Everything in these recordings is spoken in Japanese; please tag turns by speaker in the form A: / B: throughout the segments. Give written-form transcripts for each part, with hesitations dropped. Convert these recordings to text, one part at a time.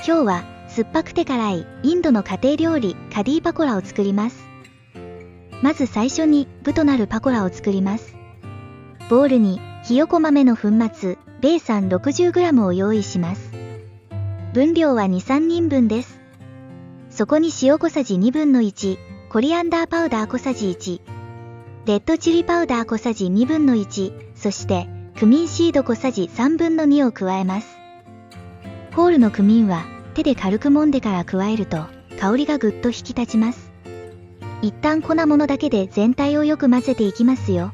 A: 今日は酸っぱくて辛いインドの家庭料理カディパコラを作ります。まず最初に具となるパコラを作ります。ボウルにひよこ豆の粉末、ベーサン 60g を用意します。分量は 2,3 人分です。そこに塩小さじ1/2、コリアンダーパウダー小さじ1、レッドチリパウダー小さじ1/2、そしてクミンシード小さじ2/3を加えます。ホールのクミンは手で軽く揉んでから加えると香りがぐっと引き立ちます。一旦粉物だけで全体をよく混ぜていきますよ。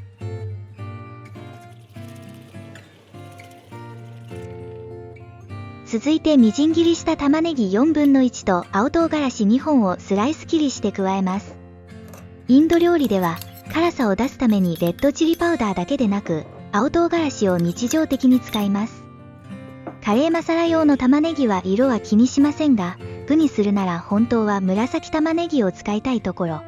A: 続いてみじん切りした玉ねぎ1/4と青唐辛子2本をスライス切りして加えます。インド料理では辛さを出すためにレッドチリパウダーだけでなく青唐辛子を日常的に使います。カレーマサラ用の玉ねぎは色は気にしませんが、具にするなら本当は紫玉ねぎを使いたいところ。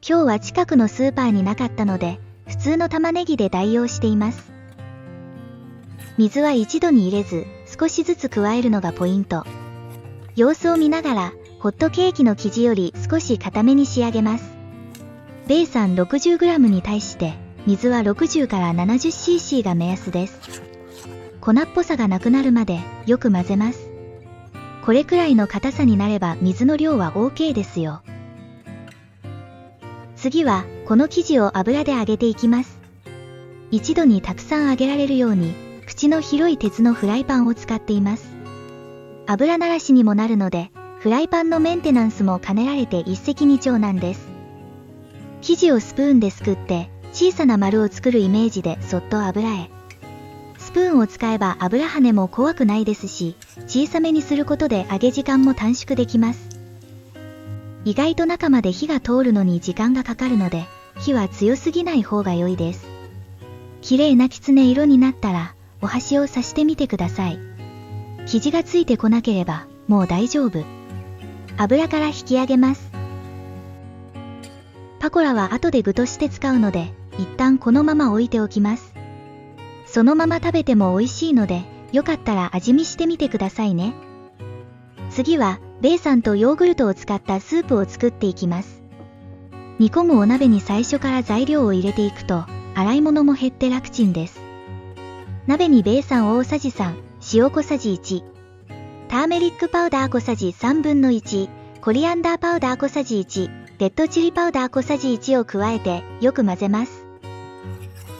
A: 今日は近くのスーパーになかったので、普通の玉ねぎで代用しています。水は一度に入れず、少しずつ加えるのがポイント。様子を見ながら、ホットケーキの生地より少し固めに仕上げます。ベーサン 60g に対して、水は60から 70cc が目安です。粉っぽさがなくなるまでよく混ぜます。これくらいの硬さになれば水の量は OK ですよ。次はこの生地を油で揚げていきます。一度にたくさん揚げられるように口の広い鉄のフライパンを使っています。油ならしにもなるのでフライパンのメンテナンスも兼ねられて一石二鳥なんです。生地をスプーンですくって小さな丸を作るイメージでそっと油へ。スプーンを使えば油跳ねも怖くないですし、小さめにすることで揚げ時間も短縮できます。意外と中まで火が通るのに時間がかかるので、火は強すぎない方が良いです。綺麗なきつね色になったら、お箸を刺してみてください。生地がついてこなければ、もう大丈夫。油から引き上げます。パコラは後で具として使うので、一旦このまま置いておきます。そのまま食べても美味しいので、よかったら味見してみてくださいね。次は、ベーサンとヨーグルトを使ったスープを作っていきます。煮込むお鍋に最初から材料を入れていくと、洗い物も減って楽ちんです。鍋にベーサン大さじ3、塩小さじ1、ターメリックパウダー小さじ1/3、コリアンダーパウダー小さじ1、レッドチリパウダー小さじ1を加えて、よく混ぜます。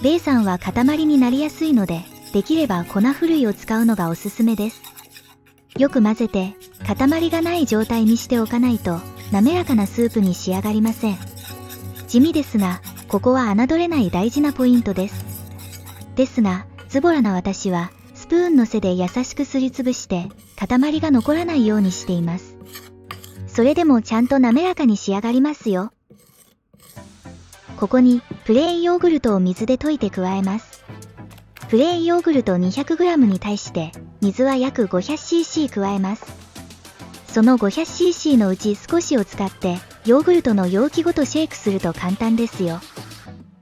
A: ベーサンは塊になりやすいので、できれば粉ふるいを使うのがおすすめです。よく混ぜて、塊がない状態にしておかないと、滑らかなスープに仕上がりません。地味ですが、ここは侮れない大事なポイントです。ですが、ズボラな私は、スプーンの背で優しくすりつぶして、塊が残らないようにしています。それでもちゃんと滑らかに仕上がりますよ。ここにプレーンヨーグルトを水で溶いて加えます。プレーンヨーグルト 200g に対して水は約 500cc 加えます。その 500cc のうち少しを使ってヨーグルトの容器ごとシェイクすると簡単ですよ。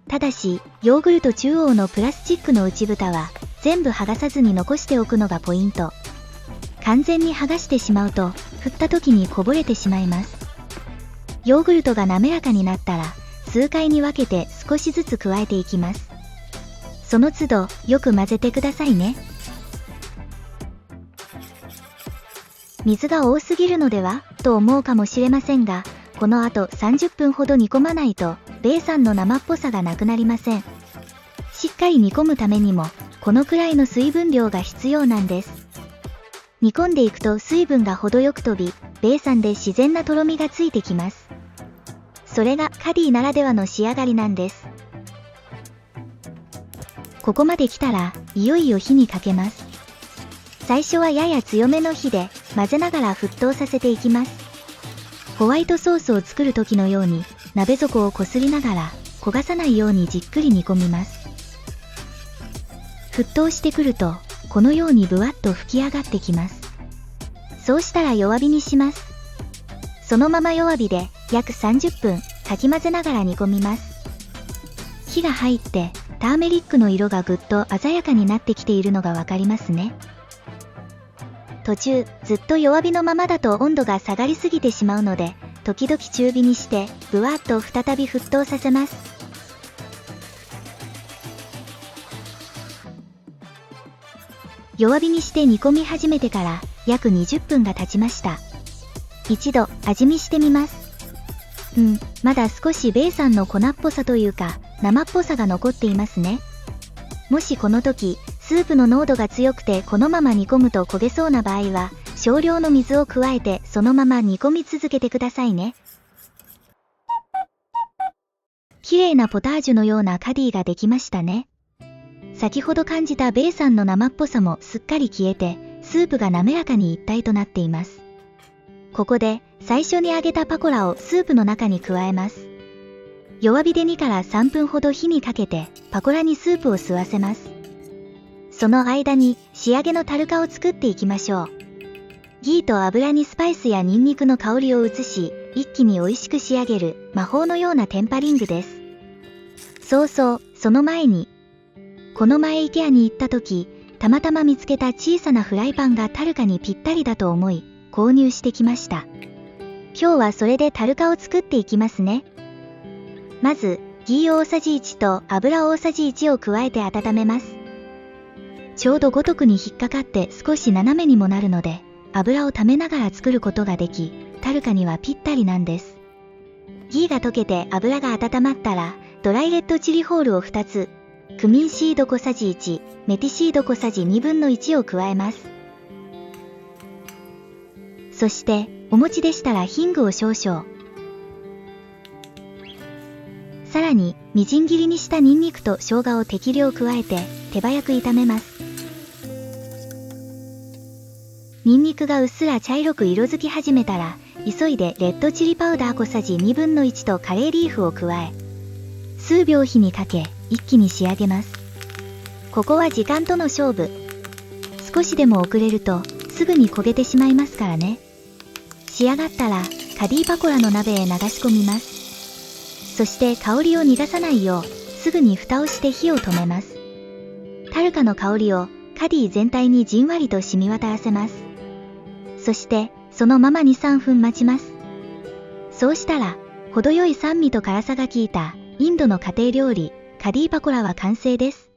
A: ただしヨーグルト中央のプラスチックの内蓋は全部剥がさずに残しておくのがポイント。完全に剥がしてしまうと振った時にこぼれてしまいます。ヨーグルトが滑らかになったら数回に分けて少しずつ加えていきます。その都度よく混ぜてくださいね。水が多すぎるのではと思うかもしれませんが、この後30分ほど煮込まないとベーサンの生っぽさがなくなりません。しっかり煮込むためにもこのくらいの水分量が必要なんです。煮込んでいくと水分が程よく飛び、ベーサンで自然なとろみがついてきます。それがカディならではの仕上がりなんです。ここまで来たら、いよいよ火にかけます。最初はやや強めの火で混ぜながら沸騰させていきます。ホワイトソースを作る時のように、鍋底をこすりながら焦がさないようにじっくり煮込みます。沸騰してくると、このようにぶわっと吹き上がってきます。そうしたら弱火にします。そのまま弱火で約30分かき混ぜながら煮込みます。火が入ってターメリックの色がぐっと鮮やかになってきているのがわかりますね。途中、ずっと弱火のままだと温度が下がりすぎてしまうので、時々中火にして、ぶわっと再び沸騰させます。弱火にして煮込み始めてから約20分が経ちました。一度味見してみます。まだ少しベイさんの粉っぽさというか生っぽさが残っていますね。もしこの時スープの濃度が強くてこのまま煮込むと焦げそうな場合は少量の水を加えてそのまま煮込み続けてくださいね。綺麗なポタージュのようなカディができましたね。先ほど感じたベイさんの生っぽさもすっかり消えてスープが滑らかに一体となっています。ここで最初に揚げたパコラをスープの中に加えます。弱火で2から3分ほど火にかけてパコラにスープを吸わせます。その間に仕上げのタルカを作っていきましょう。ギーと油にスパイスやニンニクの香りを移し、一気に美味しく仕上げる魔法のようなテンパリングです。その前に、この前IKEAに行った時、たまたま見つけた小さなフライパンがタルカにぴったりだと思い、購入してきました。今日はそれでタルカを作っていきますね。まず、ギー大さじ1と油大さじ1を加えて温めます。ちょうど五徳に引っかかって少し斜めにもなるので、油を溜めながら作ることができ、タルカにはぴったりなんです。ギーが溶けて油が温まったら、ドライレッドチリホールを2つ、クミンシード小さじ1、メティシード小さじ1/2分の1を加えます。そして、お餅でしたらヒングを少々。さらに、みじん切りにしたニンニクと生姜を適量加えて、手早く炒めます。ニンニクがうっすら茶色く色づき始めたら、急いでレッドチリパウダー小さじ1/2分の1とカレーリーフを加え、数秒火にかけ、一気に仕上げます。ここは時間との勝負。少しでも遅れると、すぐに焦げてしまいますからね。仕上がったら、カディパコラの鍋へ流し込みます。そして香りを逃がさないよう、すぐに蓋をして火を止めます。タルカの香りをカディ全体にじんわりと染み渡らせます。そして、そのまま2、3分待ちます。そうしたら、程よい酸味と辛さが効いたインドの家庭料理、カディパコラは完成です。